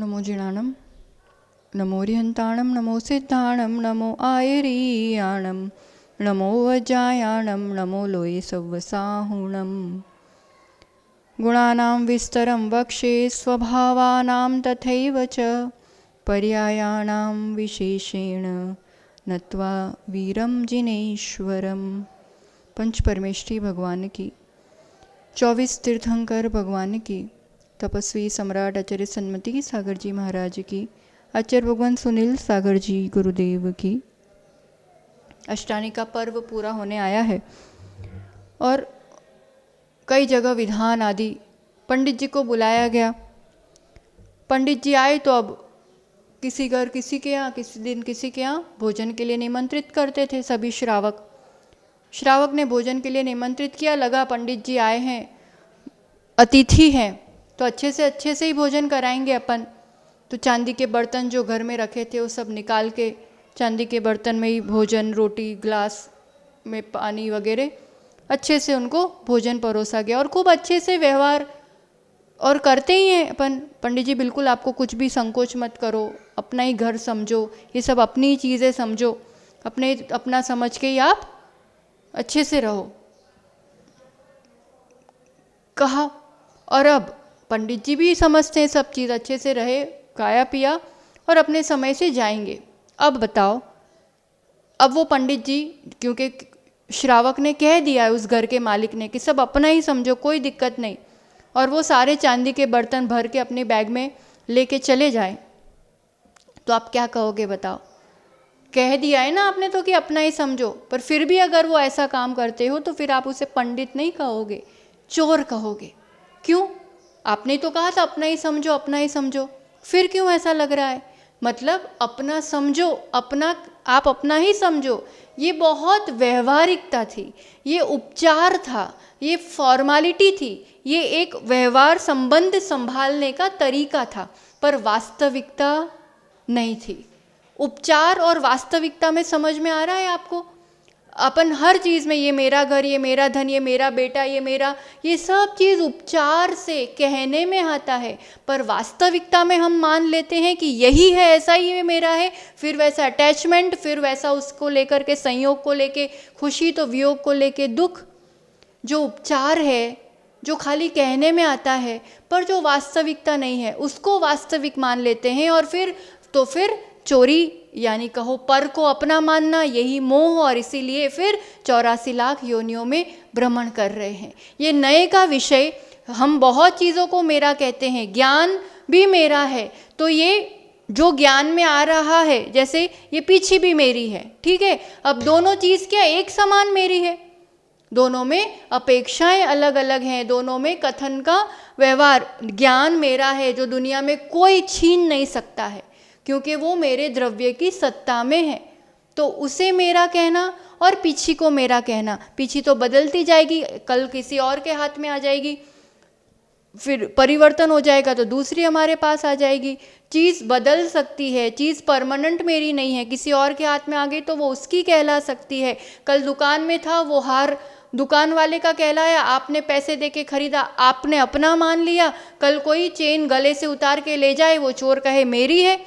नमो जिणाणं नमो रिहन्ताणं नमो सिद्धाणं नमो आयरीयाणं नमो वज्रायाणं नमो लोये सव्वसाहुणं। गुणानां विस्तरं वक्षे स्वभावानां तथैव च पर्यायाणां विशेषेण नत्वा वीरं जिनेश्वरम। पंच परमेष्ठी भगवान की, 24 तीर्थंकर भगवान की, तपस्वी सम्राट आचार्य सन्मति सागर जी महाराज की, आचार्य भगवान सुनील सागर जी गुरुदेव की। अष्टानी का पर्व पूरा होने आया है और कई जगह विधान आदि पंडित जी को बुलाया गया। पंडित जी आए तो अब किसी घर किसी के यहाँ, किसी दिन किसी के यहाँ भोजन के लिए निमंत्रित करते थे सभी श्रावक। श्रावक ने भोजन के लिए निमंत्रित किया, लगा पंडित जी आए हैं, अतिथि हैं, तो अच्छे से ही भोजन कराएंगे अपन। तो चांदी के बर्तन जो घर में रखे थे वो सब निकाल के चांदी के बर्तन में ही भोजन, रोटी, ग्लास में पानी वगैरह अच्छे से उनको भोजन परोसा गया और खूब अच्छे से व्यवहार और करते ही हैं अपन। पंडित जी बिल्कुल आपको कुछ भी संकोच मत करो, अपना ही घर समझो, ये सब अपनी ही चीज़ें समझो, अपना समझ के ही आप अच्छे से रहो, कहा। और अब पंडित जी भी समझते हैं सब चीज़, अच्छे से रहे, खाया पिया और अपने समय से जाएंगे। अब बताओ, अब वो पंडित जी, क्योंकि श्रावक ने कह दिया है उस घर के मालिक ने कि सब अपना ही समझो, कोई दिक्कत नहीं, और वो सारे चांदी के बर्तन भर के अपने बैग में लेके चले जाए, तो आप क्या कहोगे बताओ? कह दिया है ना आपने तो कि अपना ही समझो, पर फिर भी अगर वो ऐसा काम करते हो तो फिर आप उसे पंडित नहीं कहोगे, चोर कहोगे। क्यों? आपने तो कहा था अपना ही समझो, अपना ही समझो, फिर क्यों ऐसा लग रहा है? मतलब अपना समझो, आप अपना ही समझो, ये बहुत व्यवहारिकता थी, ये उपचार था, ये फॉर्मालिटी थी, ये एक व्यवहार संबंध संभालने का तरीका था, पर वास्तविकता नहीं थी। उपचार और वास्तविकता में समझ में आ रहा है आपको? अपन हर चीज़ में ये मेरा घर, ये मेरा धन, ये मेरा बेटा, ये मेरा, ये सब चीज़ उपचार से कहने में आता है, पर वास्तविकता में हम मान लेते हैं कि यही है, ऐसा ही है, मेरा है, फिर वैसा अटैचमेंट, फिर वैसा उसको लेकर के संयोग को लेके खुशी, तो वियोग को लेके दुख। जो उपचार है, जो खाली कहने में आता है पर जो वास्तविकता नहीं है, उसको वास्तविक मान लेते हैं, और फिर चोरी, यानी कहो पर को अपना मानना, यही मोह, और इसीलिए फिर 84 लाख योनियों में भ्रमण कर रहे हैं। ये नए का विषय, हम बहुत चीज़ों को मेरा कहते हैं, ज्ञान भी मेरा है, तो ये जो ज्ञान में आ रहा है, जैसे ये पीछे भी मेरी है, ठीक है, अब दोनों चीज़ क्या एक समान मेरी है? दोनों में अपेक्षाएं अलग अलग हैं, दोनों में कथन का व्यवहार, ज्ञान मेरा है जो दुनिया में कोई छीन नहीं सकता है, क्योंकि वो मेरे द्रव्य की सत्ता में है, तो उसे मेरा कहना और पीछी को मेरा कहना, पीछी तो बदलती जाएगी, कल किसी और के हाथ में आ जाएगी, फिर परिवर्तन हो जाएगा तो दूसरी हमारे पास आ जाएगी। चीज़ बदल सकती है, चीज़ परमानेंट मेरी नहीं है, किसी और के हाथ में आ गई तो वो उसकी कहला सकती है। कल दुकान में था, वो हार दुकान वाले का कहलाया, आपने पैसे देके खरीदा, आपने अपना मान लिया, कल कोई चेन गले से उतार के ले जाए, वो चोर कहे मेरी है।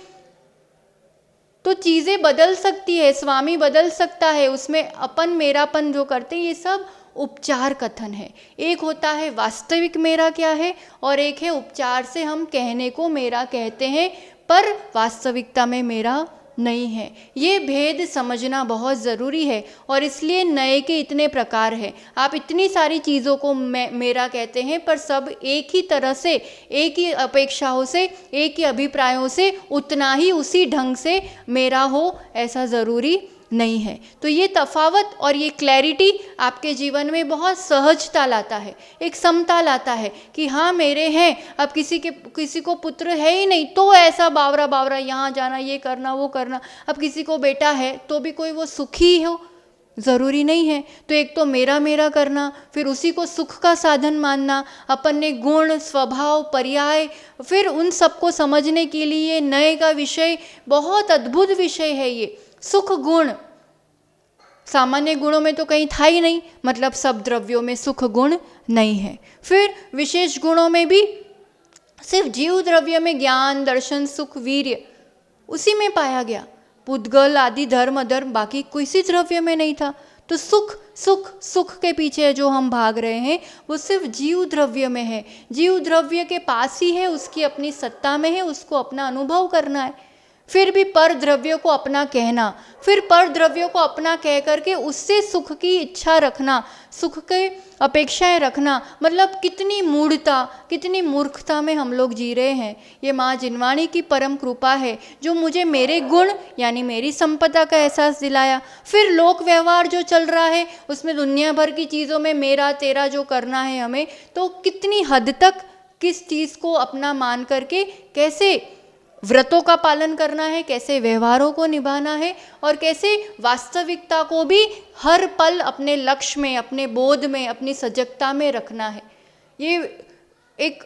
तो चीज़ें बदल सकती है, स्वामी बदल सकता है, उसमें अपन मेरापन जो करते हैं, ये सब उपचार कथन है। एक होता है वास्तविक मेरा क्या है, और एक है उपचार से हम कहने को मेरा कहते हैं, पर वास्तविकता में मेरा नहीं है। ये भेद समझना बहुत ज़रूरी है, और इसलिए नए के इतने प्रकार हैं। आप इतनी सारी चीज़ों को मेरा कहते हैं, पर सब एक ही तरह से, एक ही अपेक्षाओं से, एक ही अभिप्रायों से, उतना ही उसी ढंग से मेरा हो, ऐसा ज़रूरी नहीं है। तो ये तफावत और ये क्लैरिटी आपके जीवन में बहुत सहजता लाता है, एक समता लाता है कि हाँ मेरे हैं। अब किसी को पुत्र है ही नहीं तो ऐसा बावरा यहाँ जाना, ये करना, वो करना। अब किसी को बेटा है तो भी कोई वो सुखी हो, ज़रूरी नहीं है। तो एक तो मेरा करना, फिर उसी को सुख का साधन मानना, अपन ने गुण, स्वभाव, पर्याय, फिर उन सबको समझने के लिए नए का विषय बहुत अद्भुत विषय है। ये सुख गुण सामान्य गुणों में तो कहीं था ही नहीं, मतलब सब द्रव्यों में सुख गुण नहीं है। फिर विशेष गुणों में भी सिर्फ जीव द्रव्य में ज्ञान, दर्शन, सुख, वीर्य उसी में पाया गया। पुद्गल आदि धर्म अधर्म बाकी किसी द्रव्य में नहीं था। तो सुख सुख सुख के पीछे जो हम भाग रहे हैं वो सिर्फ जीव द्रव्य में है, जीव द्रव्य के पास ही है, उसकी अपनी सत्ता में है, उसको अपना अनुभव करना है। फिर भी पर द्रव्यों को अपना कहना, फिर पर द्रव्यों को अपना कह करके उससे सुख की इच्छा रखना, सुख के अपेक्षाएं रखना, मतलब कितनी मूढ़ता, कितनी मूर्खता में हम लोग जी रहे हैं। ये माँ जिनवाणी की परम कृपा है जो मुझे मेरे गुण यानी मेरी संपदा का एहसास दिलाया। फिर लोक व्यवहार जो चल रहा है उसमें दुनिया भर की चीज़ों में मेरा तेरा जो करना है हमें, तो कितनी हद तक किस चीज़ को अपना मान करके कैसे व्रतों का पालन करना है, कैसे व्यवहारों को निभाना है और कैसे वास्तविकता को भी हर पल अपने लक्ष्य में, अपने बोध में, अपनी सजगता में रखना है। ये एक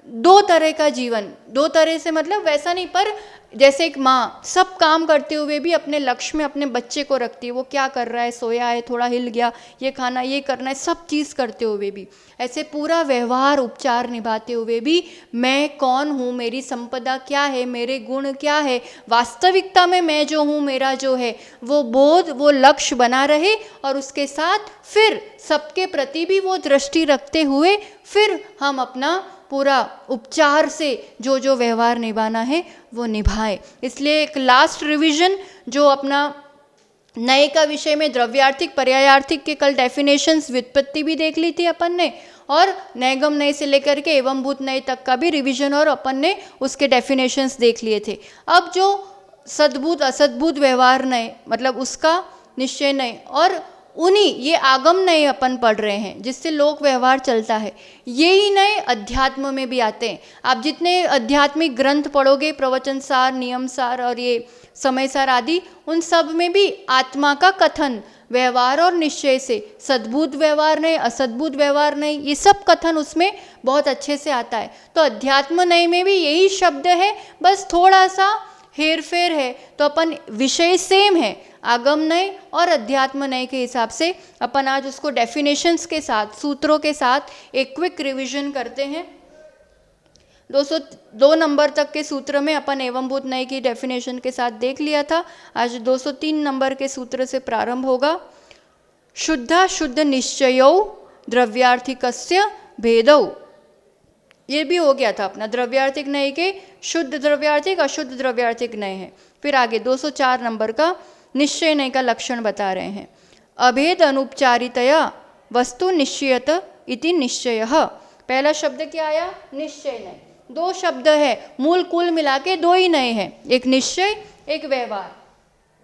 दो तरह का जीवन, दो तरह से मतलब वैसा नहीं, पर जैसे एक माँ सब काम करते हुए भी अपने लक्ष्य में अपने बच्चे को रखती है, वो क्या कर रहा है, सोया है, थोड़ा हिल गया, ये खाना, ये करना है, सब चीज़ करते हुए भी ऐसे पूरा व्यवहार उपचार निभाते हुए भी मैं कौन हूँ, मेरी संपदा क्या है, मेरे गुण क्या है, वास्तविकता में मैं जो हूँ, मेरा जो है वो बोध, वो लक्ष्य बना रहे और उसके साथ फिर सबके प्रति भी वो दृष्टि रखते हुए फिर हम अपना पूरा उपचार से जो जो व्यवहार निभाना है वो निभाए। इसलिए एक लास्ट रिवीजन जो अपना नए का विषय में द्रव्यार्थिक पर्यायार्थिक के कल डेफिनेशंस व्युत्पत्ति भी देख ली थी अपन ने, और नैगम नए से लेकर के एवं भूत नए तक का भी रिवीजन और अपन ने उसके डेफिनेशंस देख लिए थे। अब जो सद्भूत असद्भूत व्यवहार नए मतलब उसका निश्चय नए और उन्हीं ये आगम नए अपन पढ़ रहे हैं जिससे लोक व्यवहार चलता है, यही नए अध्यात्म में भी आते हैं। आप जितने आध्यात्मिक ग्रंथ पढ़ोगे, प्रवचन सार, नियम सार और ये समय सार आदि, उन सब में भी आत्मा का कथन व्यवहार और निश्चय से, सद्भूत व्यवहार नहीं, असद्भूत व्यवहार नहीं, ये सब कथन उसमें बहुत अच्छे से आता है। तो अध्यात्म नए में भी यही शब्द है, बस थोड़ा सा हेर फेर है। तो अपन विषय सेम है, आगम नए और अध्यात्म नए के हिसाब से अपन आज उसको डेफिनेशंस के साथ, सूत्रों के साथ एक क्विक रिवीजन करते हैं। 202 नंबर तक के सूत्र में अपन एवं भूत नए की डेफिनेशन के साथ देख लिया था। आज 203 नंबर के सूत्र से प्रारंभ होगा। शुद्धा शुद्ध निश्चयो द्रव्यार्थिकस्य भेदौ, ये भी हो गया था अपना। द्रव्यार्थिक नए के शुद्ध द्रव्यार्थिक, अशुद्ध द्रव्यार्थिक नए हैं। फिर आगे 204 नंबर का निश्चय नए का लक्षण बता रहे हैं। अभेद अनुपचारितया वस्तु निश्चयत इति निश्चयः। पहला शब्द क्या आया? निश्चय नए। दो शब्द है, मूल कुल मिला के दो ही नए हैं, एक निश्चय एक व्यवहार।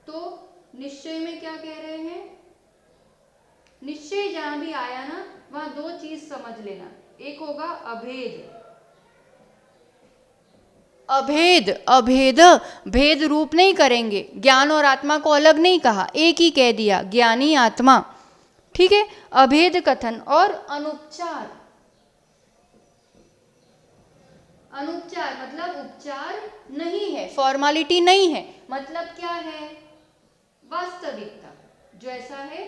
तो निश्चय में क्या कह रहे हैं? निश्चय जहां भी आया ना वहां दो चीज समझ लेना, एक होगा अभेद। अभेद, अभेद भेद रूप नहीं करेंगे, ज्ञान और आत्मा को अलग नहीं कहा, एक ही कह दिया, ज्ञानी आत्मा, ठीक है। अभेद कथन और अनुपचार। अनुपचार मतलब उपचार नहीं है, फॉर्मालिटी नहीं है, मतलब क्या है? वास्तविकता जो ऐसा है,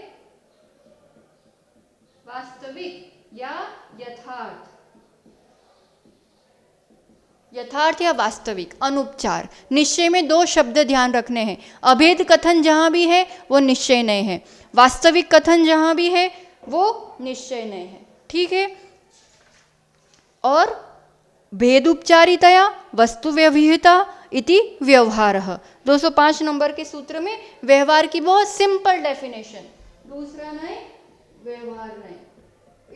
वास्तविक या यथार्थ, यथार्थ या वास्तविक, अनुपचार। निश्चय में दो शब्द ध्यान रखने हैं, अभेद कथन जहां भी है वो निश्चय नहीं है, वास्तविक कथन जहां भी है वो निश्चय नहीं है, ठीक है। और भेद उपचारितया वस्तु व्यवहिता इति व्यवहारः। 205 नंबर के सूत्र में व्यवहार की बहुत सिंपल डेफिनेशन, दूसरा नए व्यवहार नए,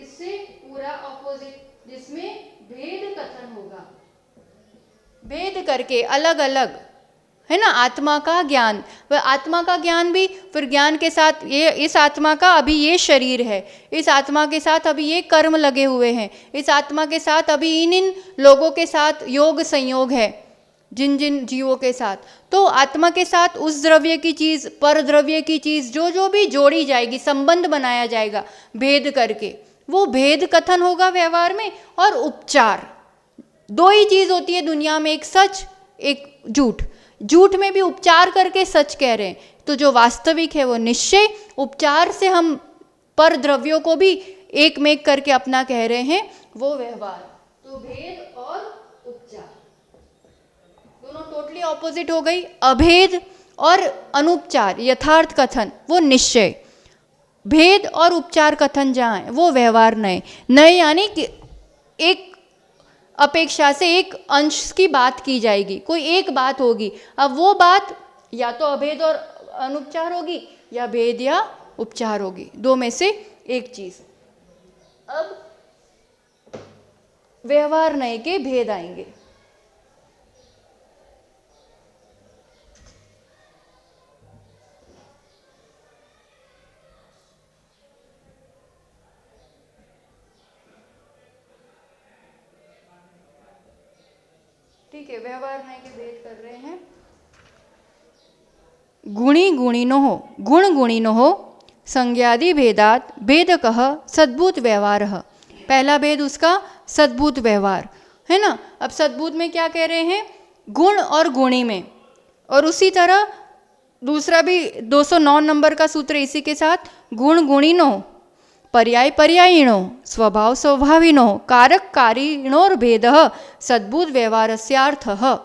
इससे पूरा ऑपोजिट जिसमें भेद कथन होगा, भेद करके अलग अलग है ना। आत्मा का ज्ञान, वह आत्मा का ज्ञान भी फिर ज्ञान के साथ ये, इस आत्मा का अभी ये शरीर है, इस आत्मा के साथ अभी ये कर्म लगे हुए हैं, इस आत्मा के साथ अभी इन लोगों के साथ योग संयोग है, जिन जिन जीवों के साथ। तो आत्मा के साथ उस द्रव्य की चीज़, पर द्रव्य की चीज़ जो जो भी जोड़ी जाएगी, संबंध बनाया जाएगा भेद करके, वो भेद कथन होगा व्यवहार में। और उपचार, दो ही चीज़ होती है दुनिया में, एक सच एक झूठ, झूठ में भी उपचार करके सच कह रहे हैं। तो जो वास्तविक है वो निश्चय, उपचार से हम पर द्रव्यों को भी एक मेक करके अपना कह रहे हैं वो व्यवहार। तो भेद और ऑपोजिट हो गई अभेद और अनुपचार यथार्थ कथन वो निश्चय, भेद और उपचार कथन जहाँ है वो व्यवहार नए। नए यानी कि एक अपेक्षा से एक अंश की बात की जाएगी, कोई एक बात होगी, अब वो बात या तो अभेद और अनुपचार होगी या भेद या उपचार होगी, दो में से एक चीज। अब व्यवहार नए के भेद आएंगे। ठीक है, व्यवहार नए के भेद कर रहे हैं। गुणी गुणिनो गुण गुणिनो संज्ञादि भेदात भेदकः सद्भूत व्यवहार। पहला भेद उसका सद्भूत व्यवहार है ना। अब सद्भूत में क्या कह रहे हैं, गुण और गुणी में, और उसी तरह दूसरा भी 209 नंबर का सूत्र इसी के साथ, गुण गुणिनो पर्याय पर्यायिणो स्वभाव स्वभाविनो कारक कारिणोर भेद सद्भूत व्यवहारस्यार्थः।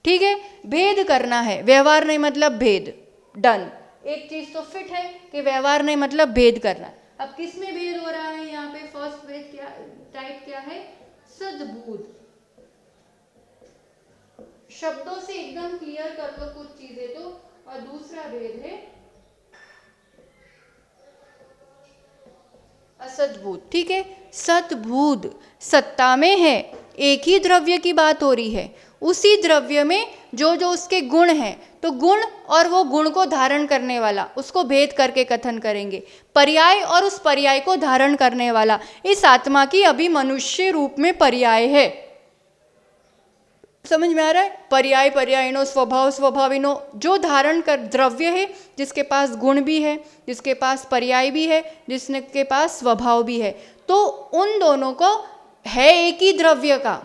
ठीक है, भेद करना है, व्यवहार नहीं मतलब भेद, डन। एक चीज तो फिट है कि व्यवहार नहीं मतलब भेद करना। अब किस में भेद हो रहा है यहाँ पे, फर्स्ट भेद क्या टाइप क्या है, सद्भूत। शब्दों से एकदम क्लियर कर लो कुछ चीजें तो। और दूसरा भेद है असद्भूत। ठीक है, सद्भूत सत्ता में है, एक ही द्रव्य की बात हो रही है, उसी द्रव्य में जो जो उसके गुण हैं, तो गुण और वो गुण को धारण करने वाला उसको भेद करके कथन करेंगे। पर्याय और उस पर्याय को धारण करने वाला, इस आत्मा की अभी मनुष्य रूप में पर्याय है। समझ में आ रहा है, पर्याय पर्यायिनो स्वभाव स्वभाविनो, जो धारण कर द्रव्य है, जिसके पास गुण भी है, जिसके पास पर्याय भी है, जिसके पास स्वभाव भी है, तो उन दोनों को है एक ही द्रव्य का,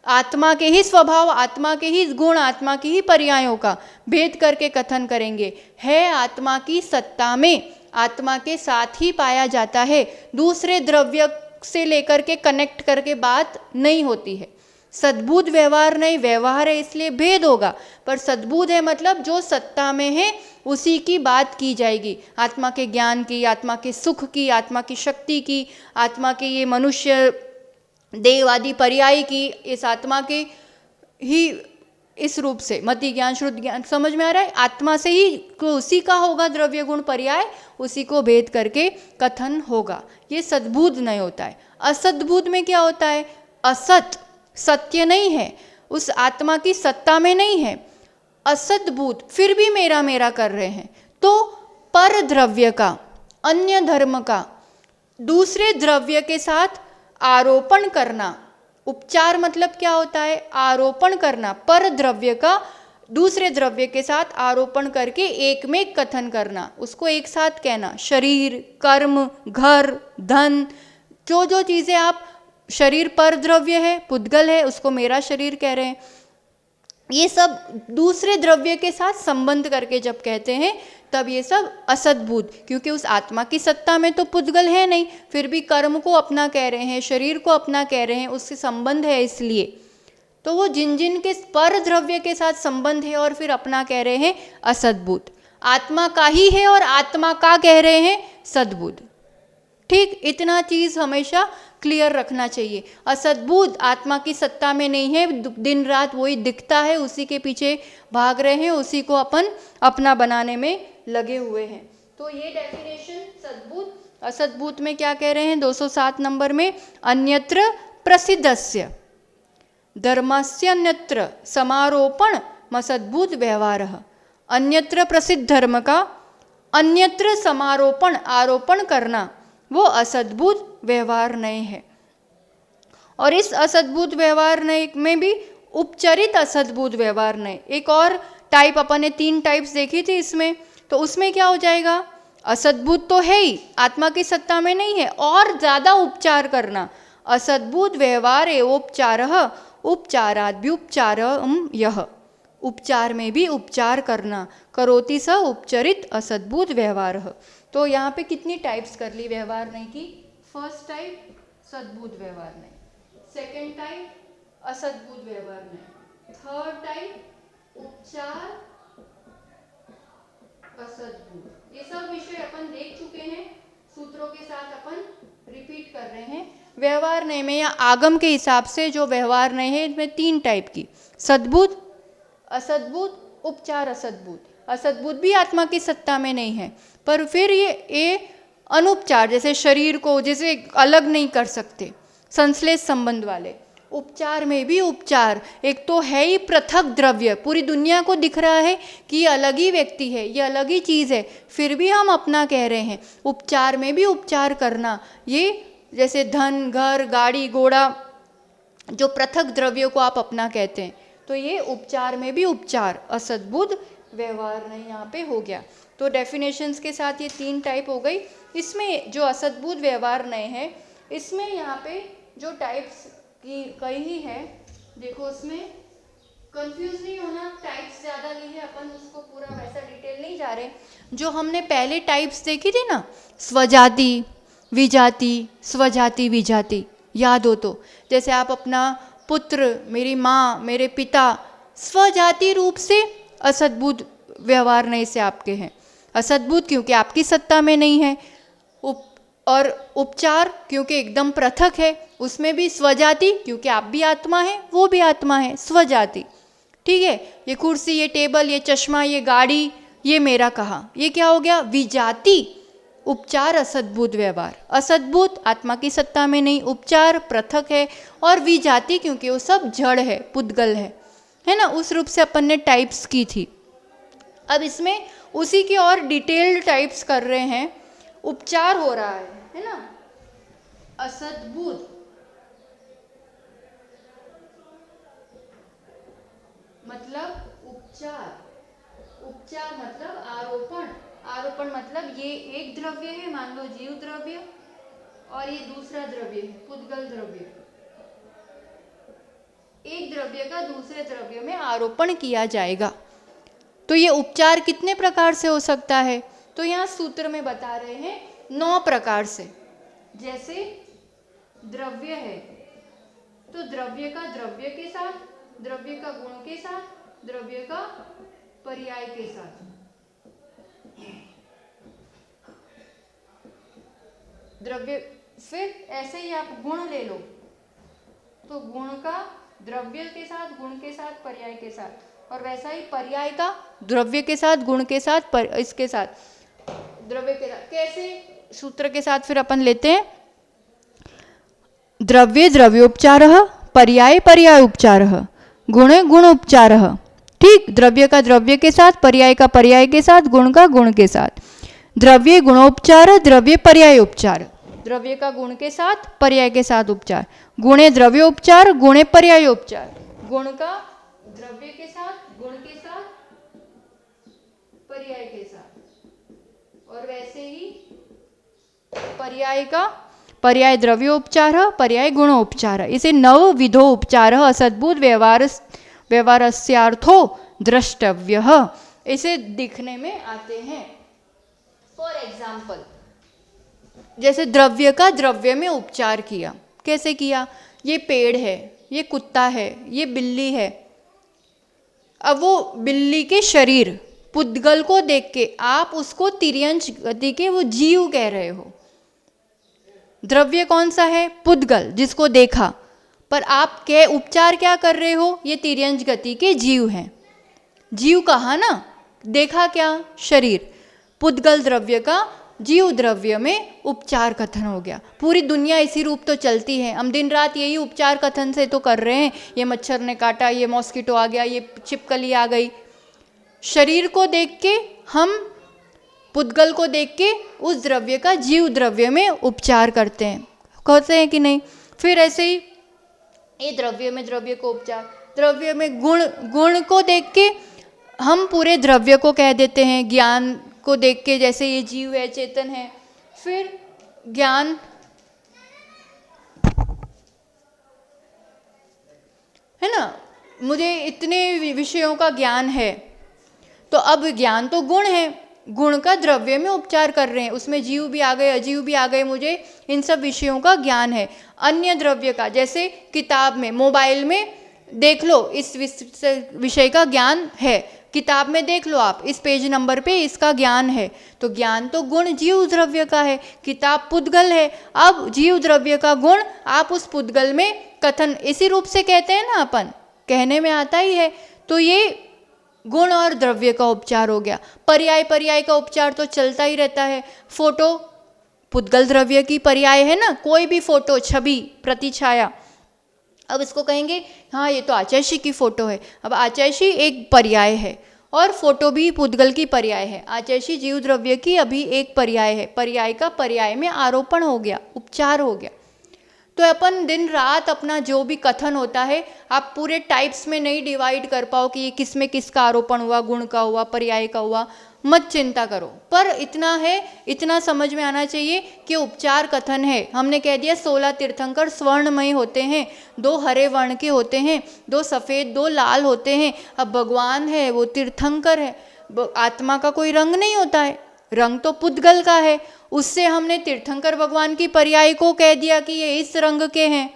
आत्मा के ही स्वभाव, आत्मा के ही गुण, आत्मा के ही पर्यायों का भेद करके कथन करेंगे। है आत्मा की सत्ता में, आत्मा के साथ ही पाया जाता है, दूसरे द्रव्य से लेकर के कनेक्ट करके बात नहीं होती है। सद्भूत व्यवहार नहीं, व्यवहार है इसलिए भेद होगा, पर सद्भूत है मतलब जो सत्ता में है उसी की बात की जाएगी, आत्मा के ज्ञान की, आत्मा के सुख की, आत्मा की शक्ति की, आत्मा के ये मनुष्य देव आदि पर्याय की, इस आत्मा के ही इस रूप से मति ज्ञान शुद्ध ज्ञान, समझ में आ रहा है, आत्मा से ही उसी का होगा द्रव्य गुण पर्याय, उसी को भेद करके कथन होगा। ये सद्भूत नहीं होता है। असद्भूत में क्या होता है, असत सत्य नहीं है, उस आत्मा की सत्ता में नहीं है, असद्भूत फिर भी मेरा मेरा कर रहे हैं, तो पर द्रव्य का, अन्य धर्म का दूसरे द्रव्य के साथ आरोपण करना। उपचार मतलब क्या होता है, आरोपण करना, पर द्रव्य का दूसरे द्रव्य के साथ आरोपण करके एक में कथन करना, उसको एक साथ कहना। शरीर, कर्म, घर, धन, जो जो चीजें आप, शरीर पर द्रव्य है, पुद्गल है, उसको मेरा शरीर कह रहे हैं, ये सब दूसरे द्रव्य के साथ संबंध करके जब कहते हैं तब ये सब असद्भूत, क्योंकि उस आत्मा की सत्ता में तो पुद्गल है नहीं, फिर भी कर्म को अपना कह रहे हैं, शरीर को अपना कह रहे हैं, उससे संबंध है इसलिए, तो वो जिन जिन के पर द्रव्य के साथ संबंध है और फिर अपना कह रहे हैं असद्भूत। आत्मा का ही है और आत्मा का कह रहे हैं सद्भूत। ठीक, इतना चीज हमेशा क्लियर रखना चाहिए। असद्भूत आत्मा की सत्ता में नहीं है, दिन रात वही दिखता है, उसी के पीछे भाग रहे हैं, उसी को अपन अपना बनाने में लगे हुए हैं। तो ये डेफिनेशन सद्भूत। असद्भूत में क्या कह रहे हैं 207 नंबर में, अन्यत्र प्रसिद्धस्य धर्मस्य अन्यत्र समारोपण मसद्भूत व्यवहार। अन्यत्र प्रसिद्ध धर्म का अन्यत्र समारोपण, आरोपण करना, वो असद्भुत व्यवहार नए है। और इस असद्भुत व्यवहार नए में भी उपचरित असद्भुत व्यवहार नए, एक और टाइप, अपन ने 3 टाइप्स देखी थी इसमें, तो उसमें क्या हो जाएगा, असद्भुत तो है ही, आत्मा की सत्ता में नहीं है, और ज्यादा उपचार करना, असद्भुत व्यवहार एवोपचार उपचाराद्युपचारम यह, उपचार में भी उपचार करना, करोति स उपचरित असद्भुत व्यवहार। तो यहाँ पे कितनी टाइप्स कर ली व्यवहार नहीं की, फर्स्ट टाइप सद्भुत व्यवहार नहीं, सेकेंड टाइप असद्भुत व्यवहार नहीं, थर्ड टाइप उपचार व्यवहार में या आगम के हिसाब से जो व्यवहार है इसमें 3 टाइप की, सद्बुद्ध, असद्बुद्ध, उपचार असद्बुद्ध। असद्बुद्ध भी आत्मा की सत्ता में नहीं है, पर फिर ये अनुपचार, जैसे शरीर को जैसे अलग नहीं कर सकते, संश्लेष संबंध वाले। उपचार में भी उपचार, एक तो है ही पृथक द्रव्य, पूरी दुनिया को दिख रहा है कि ये अलग ही व्यक्ति है, ये अलग ही चीज़ है, फिर भी हम अपना कह रहे हैं। उपचार में भी उपचार करना, ये जैसे धन, घर, गाड़ी, घोड़ा, जो पृथक द्रव्यों को आप अपना कहते हैं, तो ये उपचार में भी उपचार, असद्बुद्ध व्यवहार नहीं यहाँ पे हो गया। तो डेफिनेशंस के साथ ये 3 टाइप हो गई। इसमें जो असद्बुद्ध व्यवहार नए है, इसमें यहाँ पे जो टाइप्स की कही है, देखो उसमें कंफ्यूज नहीं होना, टाइप्स ज़्यादा ली है अपन, उसको पूरा वैसा डिटेल नहीं जा रहे। जो हमने पहले टाइप्स देखी थी ना, स्वजाति, विजाति, स्वजाति, विजाति, याद हो तो, जैसे आप अपना पुत्र, मेरी माँ, मेरे पिता, स्वजाति रूप से असद्बुद्ध व्यवहार नहीं से आपके हैं। असद्बुद्ध क्योंकि आपकी सत्ता में नहीं है, और उपचार क्योंकि एकदम पृथक है, उसमें भी स्वजाति क्योंकि आप भी आत्मा है, वो भी आत्मा है, स्वजाति। ठीक है, ये कुर्सी, ये टेबल, ये चश्मा, ये गाड़ी, ये मेरा कहा, ये क्या हो गया, विजाति। उपचार असद्बुद्ध व्यवहार, असद्बुद्ध आत्मा की सत्ता में नहीं, उपचार पृथक है, और विजाति क्योंकि वो सब जड़ है, पुद्गल है ना। उस रूप से अपन ने टाइप्स की थी। अब इसमें उसी की और डिटेल्ड टाइप्स कर रहे हैं। उपचार हो रहा है ना, असद्बुद्ध मतलब उपचार, उपचार मतलब आरोपण, आरोपण मतलब ये एक द्रव्य है, मान लो जीव द्रव्य, और ये दूसरा द्रव्य है पुद्गल द्रव्य। एक द्रव्य का दूसरे द्रव्य में आरोपण किया जाएगा। तो ये उपचार कितने प्रकार से हो सकता है, तो यहाँ सूत्र में बता रहे हैं 9 प्रकार से। जैसे द्रव्य है तो द्रव्य का द्रव्य के साथ, द्रव्य का गुण के साथ, द्रव्य का पर्याय के साथ। द्रव्य, फिर ऐसे ही आप गुण ले लो, तो गुण का द्रव्य के साथ, गुण के साथ, पर्याय के साथ, और वैसा ही पर्याय का द्रव्य के साथ, गुण के साथ, इसके साथ, द्रव्य के साथ। कैसे, सूत्र के साथ फिर अपन लेते हैं, द्रव्ये द्रव्योपचारः, पर्याय पर्याय उपचारः, गुणे गुण उपचारः। ठीक, द्रव्य का द्रव्य के साथ, पर्याय का पर्याय के साथ, गुण का गुण के साथ। द्रव्य गुणोपचार, द्रव्य पर्याय उपचार, द्रव्य का गुण के साथ, पर्याय के साथ उपचार। गुणे द्रव्योपचार, गुणे पर्यायोपचार, गुण का द्रव्य के साथ, गुण के साथ, पर्याय के साथ। और वैसे ही पर्याय का पर्याय द्रव्योपचार, पर्याय गुणोपचार। इसे 9 विधो उपचार असद्बुद्ध व्यवहारस्यार्थो द्रष्टव्यः, इसे दिखने में आते हैं। फॉर एग्जाम्पल, जैसे द्रव्य का द्रव्य में उपचार किया, कैसे किया, ये पेड़ है, ये कुत्ता है, ये बिल्ली है। अब वो बिल्ली के शरीर पुद्गल को देख के आप उसको तिर्यंच गति के वो जीव कह रहे हो। द्रव्य कौन सा है, पुद्गल, जिसको देखा, पर आप उपचार क्या कर रहे हो, ये तिर्यंच गति के जीव हैं। जीव कहा ना, देखा क्या, शरीर। पुद्गल द्रव्य का जीव द्रव्य में उपचार कथन हो गया। पूरी दुनिया इसी रूप तो चलती है, हम दिन रात यही उपचार कथन से तो कर रहे हैं। ये मच्छर ने काटा, ये मॉस्किटो आ गया, ये छिपकली आ गई। शरीर को देख के हम पुद्गल को देख के उस द्रव्य का जीव द्रव्य में उपचार करते हैं कि नहीं। फिर ऐसे ही ये द्रव्य में द्रव्य को उपचार, द्रव्य में गुण को देख के हम पूरे द्रव्य को कह देते हैं। ज्ञान को देख के, जैसे ये जीव है, चेतन है, फिर ज्ञान है ना, मुझे इतने विषयों का ज्ञान है, तो अब ज्ञान तो गुण है, गुण का द्रव्य में उपचार कर रहे हैं, उसमें जीव भी आ गए, अजीव भी आ गए, मुझे इन सब विषयों का ज्ञान है। अन्य द्रव्य का, जैसे किताब में, मोबाइल में देख लो, इस विषय का ज्ञान है, किताब में देख लो आप, इस पेज नंबर पे इसका ज्ञान है, तो ज्ञान तो गुण जीव द्रव्य का है, किताब पुद्गल है। अब जीव द्रव्य का गुण आप उस पुद्गल में कथन इसी रूप से कहते हैं ना, अपन कहने में आता ही है। तो ये गुण और द्रव्य का उपचार हो गया। पर्याय पर्याय का उपचार तो चलता ही रहता है। फोटो पुद्गल द्रव्य की पर्याय है ना, कोई भी फोटो, छवि, प्रतिछाया। अब इसको कहेंगे हाँ ये तो आचैषी की फोटो है। अब आचैषी एक पर्याय है और फोटो भी पुद्गल की पर्याय है। आचैषी जीव द्रव्य की अभी एक पर्याय है। पर्याय का पर्याय में आरोपण हो गया, उपचार हो गया। तो अपन दिन रात अपना जो भी कथन होता है, आप पूरे टाइप्स में नहीं डिवाइड कर पाओ कि ये किस में किसका आरोपण हुआ, गुण का हुआ, पर्याय का हुआ, मत चिंता करो। पर इतना है, इतना समझ में आना चाहिए कि उपचार कथन है। हमने कह दिया 16 तीर्थंकर स्वर्णमय होते हैं, 2 हरे वर्ण के होते हैं, 2 सफ़ेद, 2 लाल होते हैं। अब भगवान है वो तीर्थंकर है, आत्मा का कोई रंग नहीं होता है, रंग तो पुद्गल का है। उससे हमने तीर्थंकर भगवान की पर्याय को कह दिया कि ये इस रंग के हैं।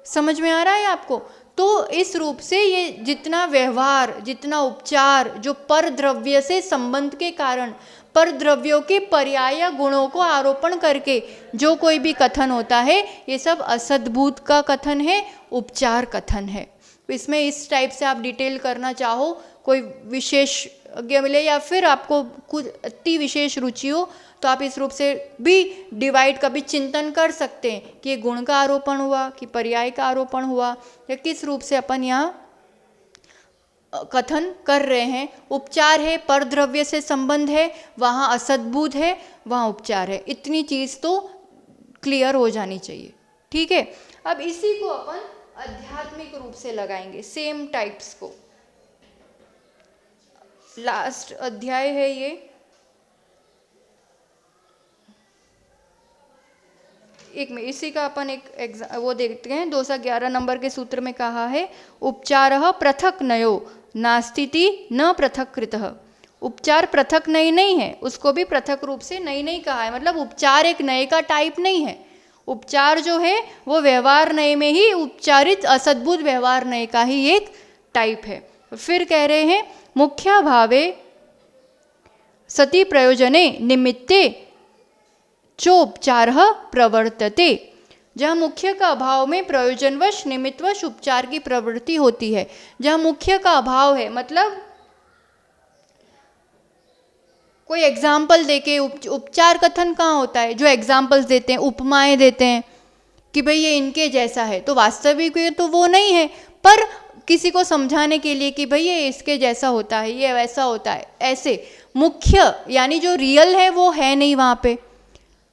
समझ में आ रहा है आपको? तो इस रूप से ये जितना व्यवहार, जितना उपचार जो पर द्रव्य से संबंध के कारण, पर द्रव्यों के पर्याय या गुणों को आरोपण करके जो कोई भी कथन होता है, ये सब असद्भूत का कथन है, उपचार कथन है। इसमें इस टाइप से आप डिटेल करना चाहो, कोई विशेषज्ञ मिले या फिर आपको कुछ अति विशेष रुचि हो, तो आप इस रूप से भी डिवाइड कभी चिंतन कर सकते हैं कि ये गुण का आरोपण हुआ कि पर्याय का आरोपण हुआ, या किस रूप से अपन यहाँ कथन कर रहे हैं। उपचार है, पर द्रव्य से संबंध है, वहाँ असद्भूत है, वहाँ उपचार है। इतनी चीज़ तो क्लियर हो जानी चाहिए। ठीक है, अब इसी को अपन आध्यात्मिक रूप से लगाएंगे, सेम टाइप्स को। लास्ट अध्याय है ये, एक में इसी का अपन एक वो देखते हैं। 211 नंबर के सूत्र में कहा है, उपचारः पृथक नयो नास्तिति न पृथक कृतः। उपचार पृथक नय नहीं है, उसको भी पृथक रूप से नय नहीं कहा है। मतलब उपचार एक नय का टाइप नहीं है। उपचार जो है वो व्यवहार नय में ही उपचारित असद्भुत व्यवहार नय का ही एक टाइप है। फिर कह रहे हैं, मुख्या भावे सति प्रयोजने निमित्ते चोपचार प्रवर्तते। जहाँ मुख्य का अभाव में प्रयोजनवश निमित्तवश उपचार की प्रवृत्ति होती है। जहाँ मुख्य का अभाव है, मतलब कोई एग्जाम्पल देके उपचार कथन कहाँ होता है? जो एग्जाम्पल्स देते हैं, उपमाएं देते हैं कि भाई ये इनके जैसा है, तो वास्तविक तो वो नहीं है, पर किसी को समझाने के लिए कि भाई ये इसके जैसा होता है, ये वैसा होता है, ऐसे। मुख्य यानी जो रियल है वो है नहीं वहाँ पे,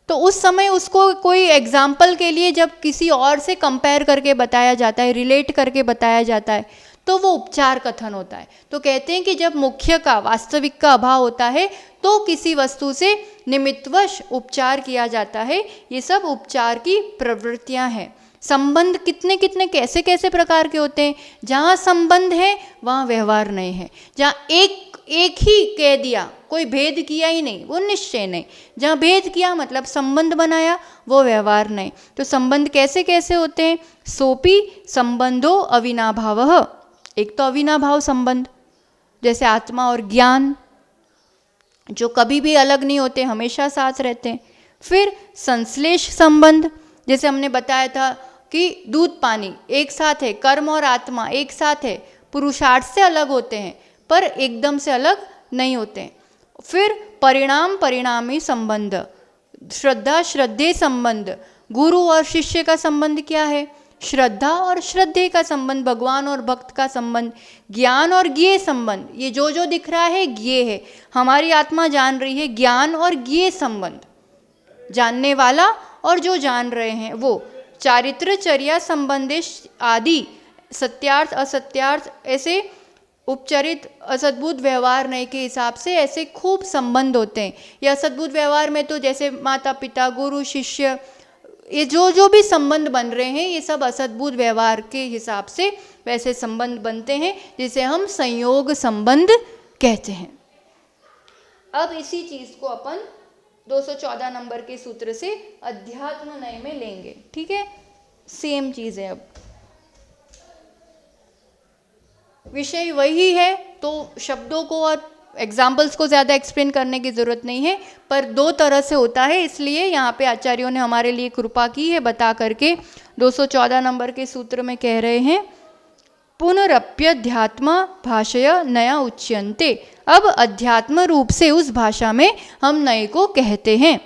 तो उस समय उसको कोई एग्जाम्पल के लिए जब किसी और से कंपेयर करके बताया जाता है, रिलेट करके बताया जाता है, तो वो उपचार कथन होता है। तो कहते हैं कि जब मुख्य का, वास्तविक का अभाव होता है, तो किसी वस्तु से निमित्तवश उपचार किया जाता है। ये सब उपचार की प्रवृत्तियां हैं। संबंध कितने कितने कैसे कैसे प्रकार के होते हैं। जहाँ संबंध है वहाँ व्यवहार नहीं है। जहाँ एक ही कह दिया, कोई भेद किया ही नहीं, वो निश्चय नहीं। जहाँ भेद किया मतलब संबंध बनाया, वो व्यवहार नहीं। तो संबंध कैसे कैसे होते हैं? सोपी संबंधो अविनाभावः। एक तो अविनाभाव संबंध, जैसे आत्मा और ज्ञान, जो कभी भी अलग नहीं होते, हमेशा साथ रहते हैं। फिर संश्लेष संबंध, जैसे हमने बताया था कि दूध पानी एक साथ है, कर्म और आत्मा एक साथ है, पुरुषार्थ से अलग होते हैं पर एकदम से अलग नहीं होते हैं। फिर परिणाम परिणामी संबंध, श्रद्धा श्रद्धेय संबंध, गुरु और शिष्य का संबंध क्या है? श्रद्धा और श्रद्धेय का संबंध, भगवान और भक्त का संबंध, ज्ञान और ज्ञेय संबंध। ये जो दिख रहा है ज्ञेय है, हमारी आत्मा जान रही है, ज्ञान और ज्ञेय संबंध, जानने वाला और जो जान रहे हैं वो। चारित्र चर्या संबंधेश आदि, सत्यार्थ असत्यार्थ, ऐसे उपचरित असद्भुत व्यवहार नहीं के हिसाब से ऐसे खूब संबंध होते हैं। या असद्भुत व्यवहार में तो जैसे माता पिता, गुरु शिष्य, ये जो भी संबंध बन रहे हैं, ये सब असद्भुत व्यवहार के हिसाब से वैसे संबंध बनते हैं, जिसे हम संयोग संबंध कहते हैं। अब इसी चीज को अपन 214 नंबर के सूत्र से अध्यात्म नय में लेंगे। ठीक है, सेम चीज है। अब विषय वही है, तो शब्दों को और एग्जाम्पल्स को ज़्यादा एक्सप्लेन करने की ज़रूरत नहीं है, पर दो तरह से होता है, इसलिए यहाँ पे आचार्यों ने हमारे लिए कृपा की है बता करके 214 नंबर के सूत्र में कह रहे हैं, पुनरप्यध्यात्म भाषय नया उच्यन्ते। अब अध्यात्म रूप से उस भाषा में हम नए को कहते हैं।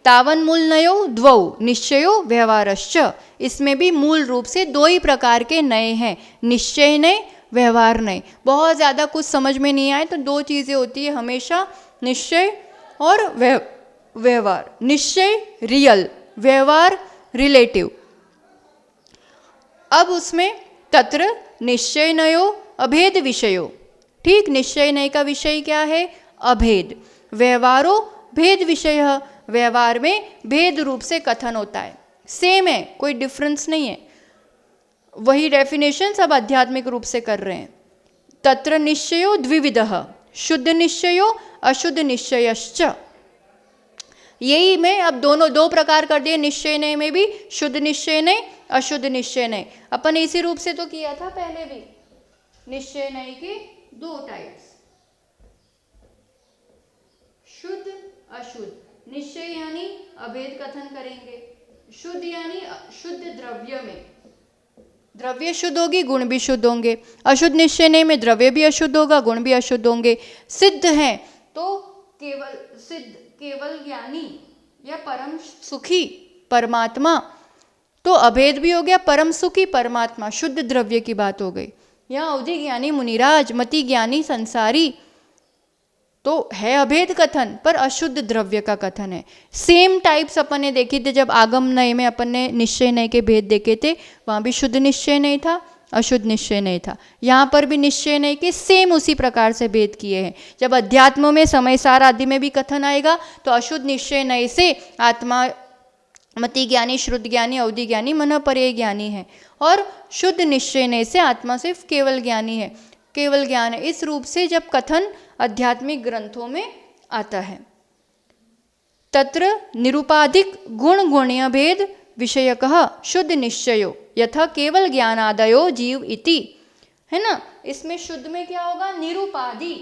तावन मूल नयो द्वौ निश्चयो व्यवहारश्च। इसमें भी मूल रूप से दो ही प्रकार के नए हैं, निश्चय नए, व्यवहार नए। बहुत ज़्यादा कुछ समझ में नहीं आए तो दो चीज़ें होती है हमेशा, निश्चय और व्यवहार। निश्चय रियल, व्यवहार रिलेटिव। अब उसमें तत्र निश्चय नयो अभेद विषयो। ठीक, निश्चय नय का विषय क्या है? अभेद। व्यवहारो भेद विषय, व्यवहार में भेद रूप से कथन होता है। सेम है, कोई डिफरेंस नहीं है, वही डेफिनेशन सब आध्यात्मिक रूप से कर रहे हैं। तत्र निश्चयो द्विविधः, शुद्ध निश्चयो अशुद्ध निश्चयश्च। यही में अब दोनों दो प्रकार कर दिए, निश्चय नय में भी शुद्ध निश्चय नय अशुद्ध निश्चय नय। अपन इसी रूप से तो किया था पहले भी, निश्चय नय के दो टाइप्स, शुद्ध अशुद्ध। निश्चय यानी अभेद कथन करेंगे, शुद्ध यानी शुद्ध द्रव्य में, द्रव्य शुद्ध होगी गुण भी शुद्ध होंगे। अशुद्ध निश्चय नय में द्रव्य भी अशुद्ध होगा गुण भी अशुद्ध होंगे। सिद्ध है तो केवल सिद्ध, केवल ज्ञानी या परम सुखी परमात्मा, तो अभेद भी हो गया, परम सुखी परमात्मा, शुद्ध द्रव्य की बात हो गई। यहाँ अवधि ज्ञानी मुनिराज, मति ज्ञानी संसारी, तो है अभेद कथन पर अशुद्ध द्रव्य का कथन है। सेम टाइप्स अपन ने देखी थे जब आगम नय में अपन ने निश्चय नय के भेद देखे थे, वहाँ भी शुद्ध निश्चय नय था, अशुद्ध निश्चय नय था। यहाँ पर भी निश्चय नय के सेम उसी प्रकार से भेद किए हैं। जब अध्यात्म में समय सार आदि में भी कथन आएगा तो अशुद्ध निश्चय नय से आत्मा मति ज्ञानी, श्रुत ज्ञानी, अवधि ज्ञानी, मन पर्याय ज्ञानी है, और शुद्ध निश्चय नय से आत्मा सिर्फ केवल ज्ञानी है, केवल ज्ञान है। इस रूप से जब कथन आध्यात्मिक ग्रंथों में आता है, तत्र निरुपाधिक गुण गुण्य भेद विषयकः शुद्ध निश्चयो यथा केवल ज्ञानादयो जीव इति, है ना। इसमें शुद्ध में क्या होगा? निरुपाधि,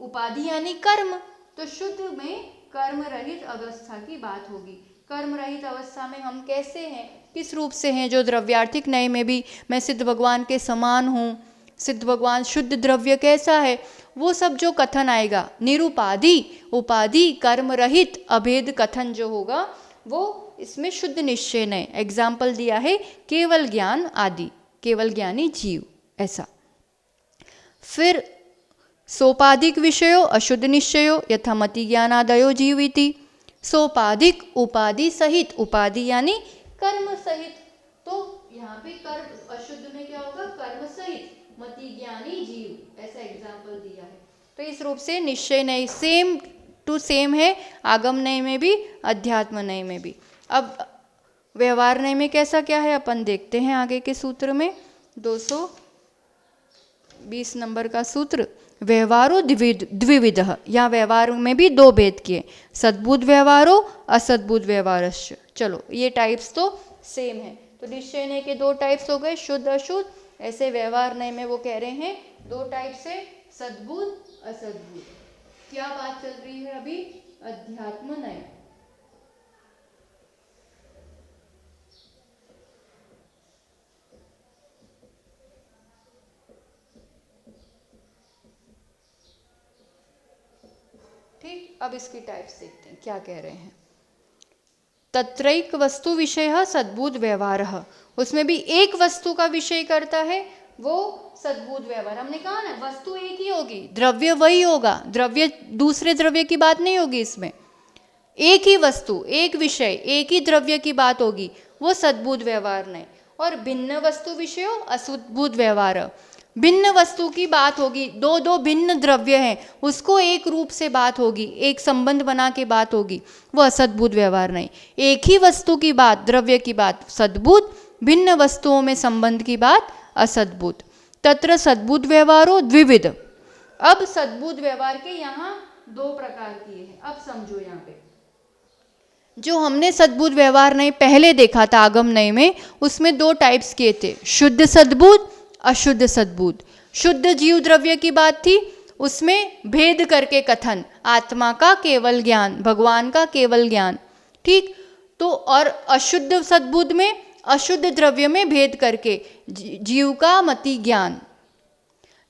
उपाधि यानी कर्म, तो शुद्ध में कर्म रहित अवस्था की बात होगी। कर्म रहित अवस्था में हम कैसे हैं, किस रूप से हैं? जो द्रव्यार्थिक नय में भी मैं सिद्ध भगवान के समान हूँ, सिद्ध भगवान शुद्ध द्रव्य कैसा है, वो सब जो कथन आएगा निरुपाधि, उपाधि, कर्म रहित अभेद कथन जो होगा वो इसमें शुद्ध निश्चय नय। एग्जाम्पल दिया है केवल ज्ञान आदि, केवल ज्ञानी जीव, ऐसा। फिर सोपाधिक विषयो अशुद्ध निश्चयो यथा मति ज्ञानादयो जीव इति। सोपाधिक उपाधि सहित, उपाधि यानी कर्म सहित, तो यहाँ पे कर्म अशुद्ध में क्या होगा? कर्म सहित, मति ज्ञानी जीव, ऐसा एग्जाम्पल दिया है। तो इस रूप से निश्चय नय सेम टू सेम है, आगम नय में भी अध्यात्म नय में भी। अब व्यवहार नय में कैसा क्या है अपन देखते हैं आगे के सूत्र में, 220 नंबर का सूत्र। व्यवहारो द्विविधः, या व्यवहार में भी दो भेद किए, सद्बुद्ध व्यवहारो असद्बुद्ध व्यवहारश्च। चलो ये टाइप्स तो सेम है, तो निश्चय नय के दो टाइप्स हो गए, शुद्ध अशुद्ध। ऐसे व्यवहार नय में वो कह रहे हैं दो टाइप से, सद्बुद्ध असद्बुद्ध। क्या बात चल रही है अभी? अध्यात्म नय। ठीक, अब इसकी टाइप्स देखते हैं क्या कह रहे हैं। तत्रैक वस्तु विषय सद्बुद्ध व्यवहार, उसमें भी एक वस्तु का विषय करता है वो सद्बुद्ध व्यवहार। हमने कहा ना वस्तु एक ही होगी, द्रव्य वही होगा, द्रव्य दूसरे द्रव्य की बात नहीं होगी इसमें। एक ही वस्तु, एक विषय, एक ही द्रव्य की बात होगी, वो सद्बुद्ध व्यवहार नहीं। और भिन्न वस्तु विषयो असद्बुद्ध व्यवहार, भिन्न वस्तु की बात होगी, दो दो भिन्न द्रव्य हैं, उसको एक रूप से बात होगी, एक संबंध बना के बात होगी, वो असद्बुद्ध व्यवहार नहीं। एक ही वस्तु की बात, द्रव्य की बात सद्बुद्ध, भिन्न वस्तुओं में संबंध की बात असद्बुद्ध। तत्र सद्बुद्ध व्यवहारो द्विविध। अब सद्बुद्ध व्यवहार के यहाँ दो प्रकार किए हैं। अब समझो यहाँ पे जो हमने सद्बुद्ध व्यवहार नय पहले देखा था आगम नय में, उसमें दो टाइप्स किए थे, शुद्ध सद्बुद्ध, अशुद्ध सद्बुद्ध। शुद्ध जीव द्रव्य की बात थी, उसमें भेद करके कथन, आत्मा का केवल ज्ञान, भगवान का केवल ज्ञान, ठीक। तो और अशुद्ध सद्बुद्ध में अशुद्ध द्रव्य में भेद करके जीव का मति ज्ञान।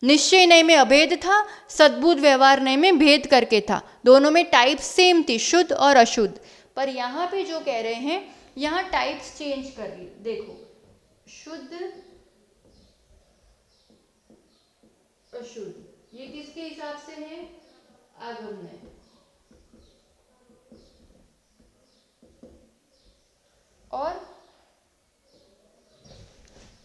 निश्चय नय में अभेद था, सद्बुद्ध व्यवहार नय में भेद करके था। दोनों में टाइप सेम थी, शुद्ध और अशुद्ध। पर यहाँ पे जो कह रहे हैं, यहाँ टाइप्स चेंज कर ली। देखो, शुद्ध अशुद्ध, ये किसके हिसाब से है? आगमनय। और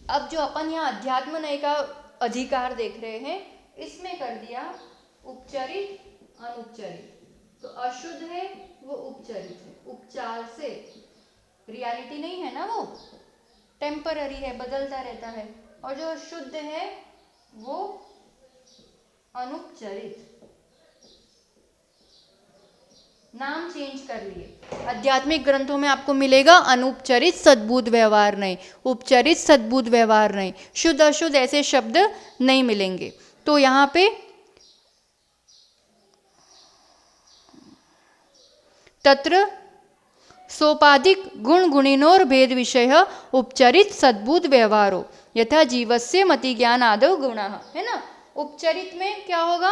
अब जो अपन यहाँ अध्यात्म नय का अधिकार देख रहे हैं, इसमें कर दिया उपचरित अनुपचरित। तो अशुद्ध है वो उपचरित है, उपचार से, रियलिटी नहीं है ना, वो टेम्पररी है, बदलता रहता है। और जो शुद्ध है वो अनुपचरित, नाम चेंज कर लिए। आध्यात्मिक ग्रंथों में आपको मिलेगा अनुपचरित सद्बुद्ध व्यवहार नहीं, उपचरित सद्बुद्ध व्यवहार नहीं, शुद्ध अशुद्ध ऐसे शब्द नहीं मिलेंगे। तो यहाँ पे तत्र सोपाधिक गुण गुणिनोर भेद विषय उपचरित सद्बुद्ध व्यवहारो यथा जीवस्य मति ज्ञान आदौ गुणः, है ना। उपचरित में क्या होगा?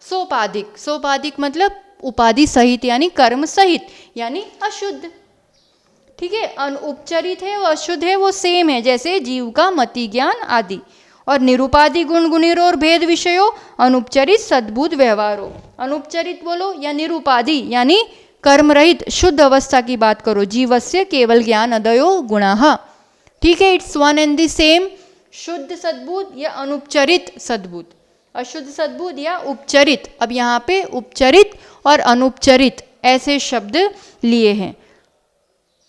सोपाधिक। सोपाधिक मतलब उपाधि सहित यानी कर्म सहित, यानी अशुद्ध, ठीक है। उपचरित है वो अशुद्ध है, वो सेम है जैसे जीव का मति ज्ञान आदि। और निरुपाधि गुण गुणिरो और भेद विषयो अनुपचरित सद्बुद्ध व्यवहारो। अनुपचरित बोलो या निरुपाधि यानी कर्म रहित शुद्ध अवस्था की बात करो। जीवस्य केवल ज्ञान अदयो गुणाः, ठीक है। It's one and the same, शुद्ध सद्बुद्ध या अनुपचरित सद्बुद्ध, अशुद्ध सद्बुद्ध या उपचरित। अब यहाँ पे उपचरित और अनुपचरित ऐसे शब्द लिए हैं।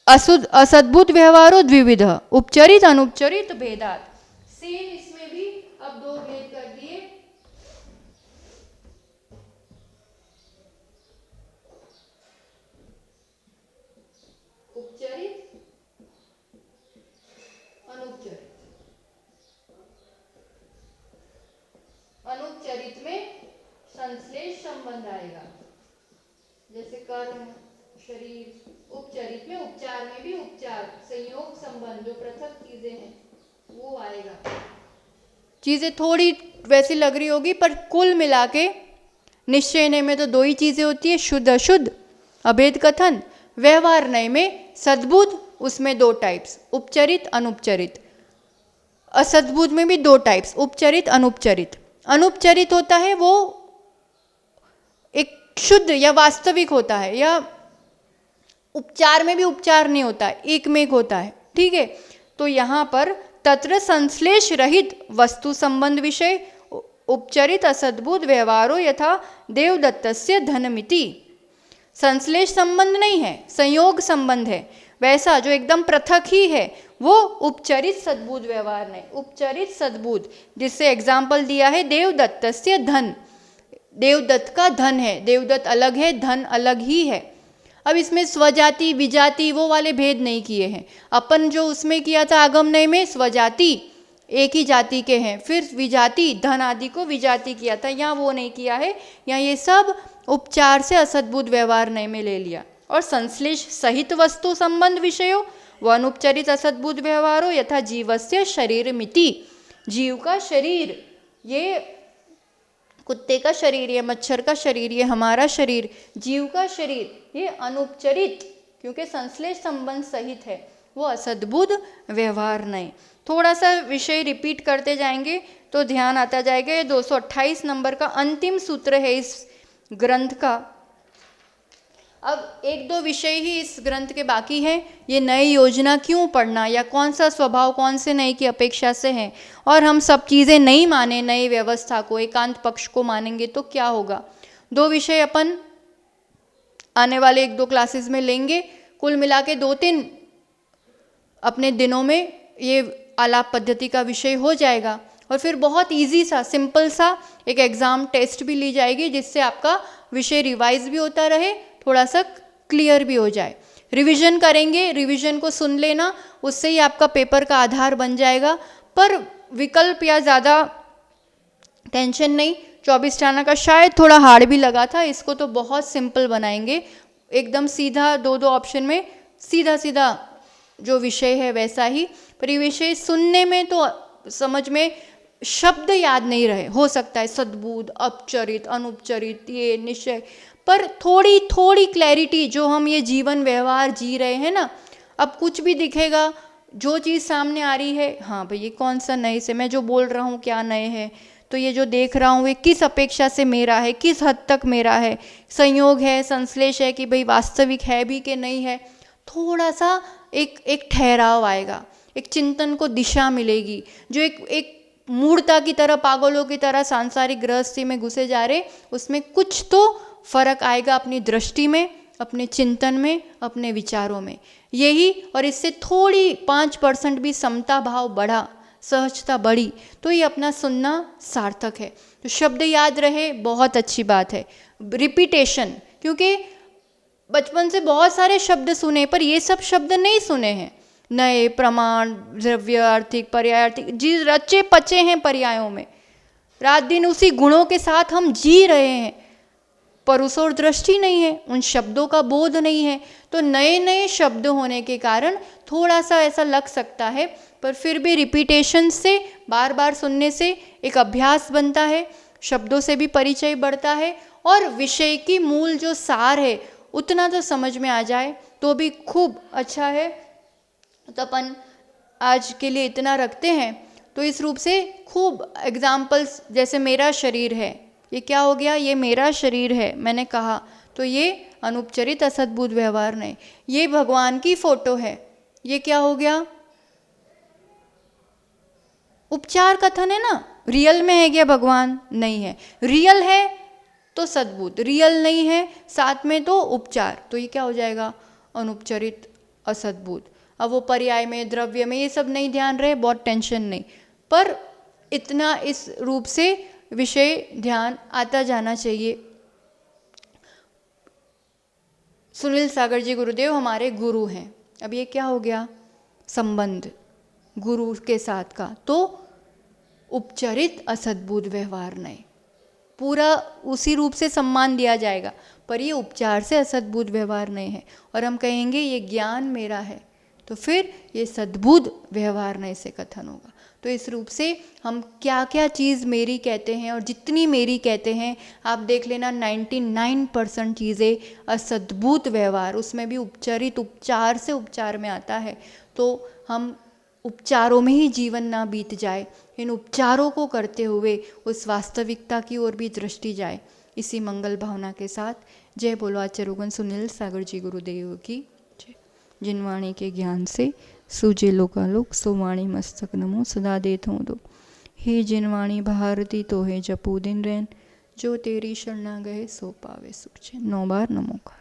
असुद्ध असद्बुद्ध व्यवहारो द्विविध, उपचरित अनुपचरित भेदात। सेम इसमें भी अब दो भेद कर दिए, उपचरित अनुपचरित। अनुपचरित में संश्लेष संबंध आएगा, जैसे कर्म शरीर। उपचरित में उपचार में भी उपचार संयोग संबंध, जो पृथक चीजें हैं वो आएगा। चीजें थोड़ी वैसी लग रही होगी, पर कुल मिला के निश्चय नय में तो दो ही चीजें होती है, शुद्ध अशुद्ध, अभेद कथन। व्यवहार नय में सद्बुद्ध, उसमें दो टाइप्स, उपचरित अनुपचरित। असद्बुद्ध में भी दो टाइप्स, उपचरित अनुपचरित। अनुपचरित होता है वो एक शुद्ध या वास्तविक होता है, या उपचार में भी उपचार नहीं होता है, एक में एक होता है, ठीक है। तो यहाँ पर तत्र संश्लेष रहित वस्तु संबंध विषय उपचरित असद्बुद्ध व्यवहारो यथा देवदत्तस्य धनमिति। संश्लेष संबंध नहीं है, संयोग संबंध है, वैसा जो एकदम पृथक ही है वो उपचरित सद्बुद्ध व्यवहार नहीं। उपचरित सद्बुद्ध, जिससे एग्जाम्पल दिया है देवदत्तस्य धन, देवदत्त का धन है, देवदत्त अलग है, धन अलग ही है। अब इसमें स्वजाति विजाति वो वाले भेद नहीं किए हैं अपन, जो उसमें किया था आगमनय में स्वजाति एक ही जाति के हैं, फिर विजाति धन आदि को विजाति किया था, यहाँ वो नहीं किया है। यहाँ ये सब उपचार से असद्बुद्ध व्यवहार नय में ले लिया। और संश्लेष सहित वस्तु संबंध विषयों व अनुपचरित असद्बुद्ध व्यवहारो यथा जीवस्य शरीर मिति। जीव का शरीर, ये कुत्ते का शरीर, ये मच्छर का शरीर, ये हमारा शरीर, जीव का शरीर, ये अनुपचरित, क्योंकि संश्लेष संबंध सहित है, वो असद्बुद्ध व्यवहार नहीं। थोड़ा सा विषय रिपीट करते जाएंगे तो ध्यान आता जाएगा। ये 228 नंबर का अंतिम सूत्र है इस ग्रंथ का। अब एक दो विषय ही इस ग्रंथ के बाकी हैं। ये नई योजना क्यों पढ़ना, या कौन सा स्वभाव कौन से नई की अपेक्षा से है, और हम सब चीज़ें नहीं माने, नई व्यवस्था को, एकांत पक्ष को मानेंगे तो क्या होगा। दो विषय अपन आने वाले एक दो क्लासेस में लेंगे। कुल मिला के 2-3 अपने दिनों में ये आलाप पद्धति का विषय हो जाएगा। और फिर बहुत इजी सा सिंपल सा एक एग्ज़ाम टेस्ट भी ली जाएगी, जिससे आपका विषय रिवाइज भी होता रहे, थोड़ा सा क्लियर भी हो जाए। रिवीजन करेंगे, रिवीजन को सुन लेना, उससे ही आपका पेपर का आधार बन जाएगा। पर विकल्प या ज़्यादा टेंशन नहीं। 24 टाना का शायद थोड़ा हार्ड भी लगा था, इसको तो बहुत सिंपल बनाएंगे, एकदम सीधा, दो दो ऑप्शन में सीधा सीधा जो विषय है वैसा ही। पर ये विषय सुनने में तो समझ में शब्द याद नहीं रहे, हो सकता है सद्बुद्ध, अपचरित, अनुपचरित, ये निश्चय, पर थोड़ी थोड़ी क्लैरिटी, जो हम ये जीवन व्यवहार जी रहे हैं ना, अब कुछ भी दिखेगा, जो चीज़ सामने आ रही है, हाँ भाई ये कौन सा नए से, मैं जो बोल रहा हूँ क्या नए है, तो ये जो देख रहा हूँ ये किस अपेक्षा से मेरा है, किस हद तक मेरा है, संयोग है, संश्लेष है कि भाई वास्तविक है भी कि नहीं है। थोड़ा सा एक ठहराव आएगा, एक चिंतन को दिशा मिलेगी। जो एक मूर्ता की तरह, पागलों की तरह सांसारिक गृहस्थी में घुसे जा रहे, उसमें कुछ तो फर्क आएगा अपनी दृष्टि में, अपने चिंतन में, अपने विचारों में, यही। और इससे थोड़ी 5% भी समता भाव बढ़ा, सहजता बढ़ी, तो ये अपना सुनना सार्थक है। तो शब्द याद रहे, बहुत अच्छी बात है। रिपीटेशन, क्योंकि बचपन से बहुत सारे शब्द सुने, पर ये सब शब्द नहीं सुने हैं, नए प्रमाण, द्रव्य, आर्थिक, पर्यायार्थिक, जी रचे पचे हैं पर्यायों में, रात दिन उसी गुणों के साथ हम जी रहे हैं, पर उस और दृष्टि नहीं है, उन शब्दों का बोध नहीं है। तो नए नए शब्द होने के कारण थोड़ा सा ऐसा लग सकता है, पर फिर भी रिपीटेशन से, बार बार सुनने से एक अभ्यास बनता है, शब्दों से भी परिचय बढ़ता है, और विषय की मूल जो सार है उतना तो समझ में आ जाए तो भी खूब अच्छा है। तो अपन आज के लिए इतना रखते हैं। तो इस रूप से खूब एग्जाम्पल्स, जैसे मेरा शरीर है, ये क्या हो गया, ये मेरा शरीर है मैंने कहा, तो ये अनुपचरित असद्बुद्ध व्यवहार नहीं। ये भगवान की फोटो है, ये क्या हो गया, उपचार कथन है ना। रियल में है क्या भगवान, नहीं है। रियल है तो सद्बुद्ध, रियल नहीं है साथ में तो उपचार, तो ये क्या हो जाएगा, अनुपचरित असद्बुद्ध। अब वो पर्याय में, द्रव्य में, ये सब नहीं ध्यान रहे, बहुत टेंशन नहीं, पर इतना इस रूप से विषय ध्यान आता जाना चाहिए। सुनील सागर जी गुरुदेव हमारे गुरु हैं। अब ये क्या हो गया, संबंध गुरु के साथ का, तो उपचरित असद्बुद्ध व्यवहार नहीं, पूरा उसी रूप से सम्मान दिया जाएगा, पर ये उपचार से असद्बुद्ध व्यवहार नहीं है। और हम कहेंगे ये ज्ञान मेरा है, तो फिर ये सद्बुद्ध व्यवहार नहीं से कथन होगा। तो इस रूप से हम क्या क्या चीज़ मेरी कहते हैं, और जितनी मेरी कहते हैं आप देख लेना, 99% चीज़ें असद्बुद्ध व्यवहार, उसमें भी उपचरित, उपचार से उपचार में आता है। तो हम उपचारों में ही जीवन ना बीत जाए, इन उपचारों को करते हुए उस वास्तविकता की ओर भी दृष्टि जाए। इसी मंगल भावना के साथ जय बोलो आचार्य सुनील सागर जी गुरुदेव की जय। जिन वाणी के ज्ञान से सूझे लोकालोक, सो वाणी मस्तक नमो सदा देत हूँ दो। हे जिन वाणी भारती तो है जपू दिन रैन, जो तेरी शरणा गए सो पावे सुख चैन। 9 बार नमो का।